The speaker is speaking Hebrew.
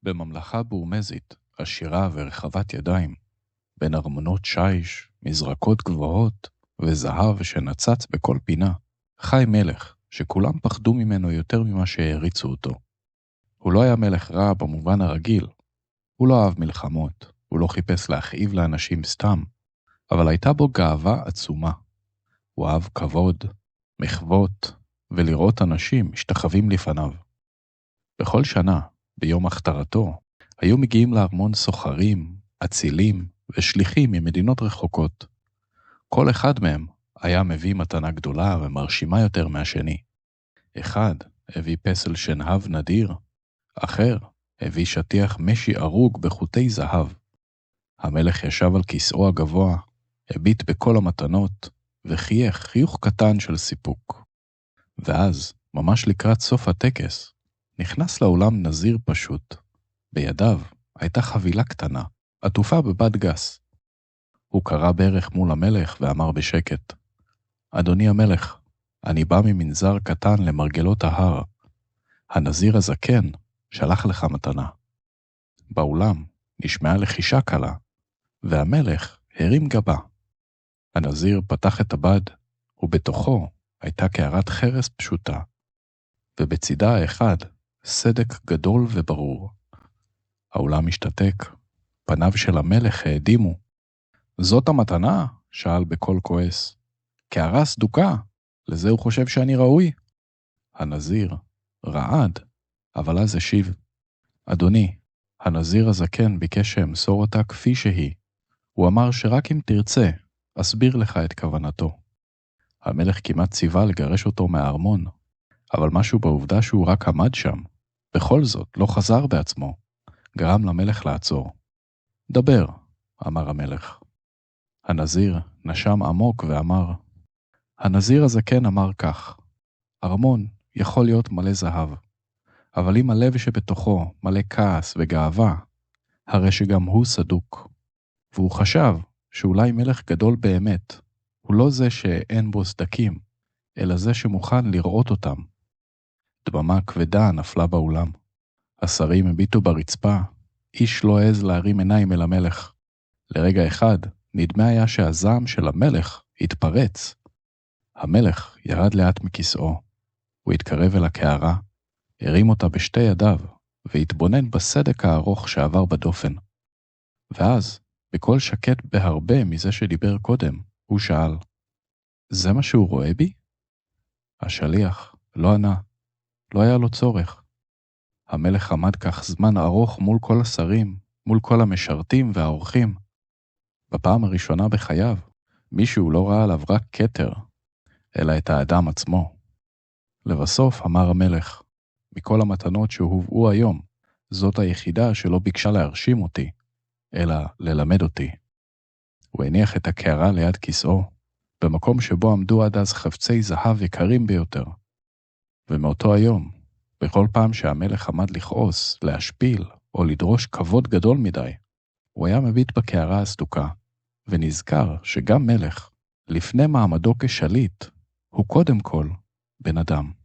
בממלכה בורמזית, עשירה ורחבת ידיים, בין ארמונות שיש, מזרקות גבוהות וזהב שנצץ בכל פינה, חי מלך שכולם פחדו ממנו יותר ממה שהריצו אותו. הוא לא היה מלך רע במובן הרגיל, הוא לא אהב מלחמות, הוא לא חיפש להכאיב לאנשים סתם, אבל הייתה בו גאווה עצומה. הוא אהב כבוד, מחוות, ולראות אנשים משתחווים לפניו. בכל שנה, ביום הכתרתו, היו מגיעים לארמון סוחרים, אצילים ושליחים ממדינות רחוקות. כל אחד מהם היה מביא מתנה גדולה ומרשימה יותר מהשני. אחד הביא פסל שנהב נדיר, אחר הביא שטיח משי ארוג בחוטי זהב. המלך ישב על כיסאו הגבוה, הביט בכל המתנות, וחייך חיוך קטן של סיפוק. ואז, ממש לקראת סוף הטקס, נכנס לאולם נזיר פשוט. בידיו הייתה חבילה קטנה, עטופה בבד גס. הוא קרא בערך מול המלך ואמר בשקט, אדוני המלך, אני בא ממנזר קטן למרגלות ההר. הנזיר הזקן שלח לך מתנה. באולם נשמעה לחישה קלה, והמלך הרים גבה. הנזיר פתח את הבד, ובתוכו הייתה קערת חרס פשוטה, ובצידה האחד סדק גדול וברור. האולם השתתק, פניו של המלך העדימו. זאת המתנה? שאל בקול כועס. קערה סדוקה, לזה הוא חושב שאני ראוי? הנזיר רעד, אבל אז השיב, אדוני, הנזיר הזקן ביקש שאמסור אותה כפי שהיא. הוא אמר שרק אם תרצה, אסביר לך את כוונתו. המלך כמעט ציווה לגרש אותו מהארמון, אבל משהו בעובדה שהוא רק עמד שם, בכל זאת לא חזר בעצמו, גרם למלך לעצור. דבר, אמר המלך. הנזיר נשם עמוק ואמר, הנזיר הזקן אמר כך, ארמון יכול להיות מלא זהב, אבל אם הלב שבתוכו מלא כעס וגאווה, הרי שגם הוא סדוק. והוא חשב שאולי מלך גדול באמת, הוא לא זה שאין בו סדקים, אלא זה שמוכן לראות אותם. דממה כבדה נפלה באולם. השרים הביטו ברצפה, איש לא העז להרים עיניים אל המלך. לרגע אחד נדמה היה שהזעם של המלך התפרץ. המלך ירד לאט מכיסאו. הוא התקרב אל הקערה, הרים אותה בשתי ידיו, והתבונן בסדק הארוך שעבר בדופן. ואז, בקול שקט בהרבה מזה שדיבר קודם, הוא שאל, זה מה שהוא רואה בי? השליח לא ענה, לא היה לו צורך. המלך עמד כך זמן ארוך מול כל השרים, מול כל המשרתים והאורחים. בפעם הראשונה בחייו, מישהו לא ראה עליו רק כתר, אלא את האדם עצמו. לבסוף אמר המלך, מכל המתנות שהובאו היום, זאת היחידה שלא ביקשה להרשים אותי, אלא ללמד אותי. הוא הניח את הקערה ליד כיסאו, במקום שבו עמדו עד אז חפצי זהב יקרים ביותר. ומאותו היום, בכל פעם שהמלך עמד לכעוס, להשפיל או לדרוש כבוד גדול מדי, הוא היה מביט בקערה הסדוקה, ונזכר שגם מלך, לפני מעמדו כשליט, הוא קודם כל בן אדם.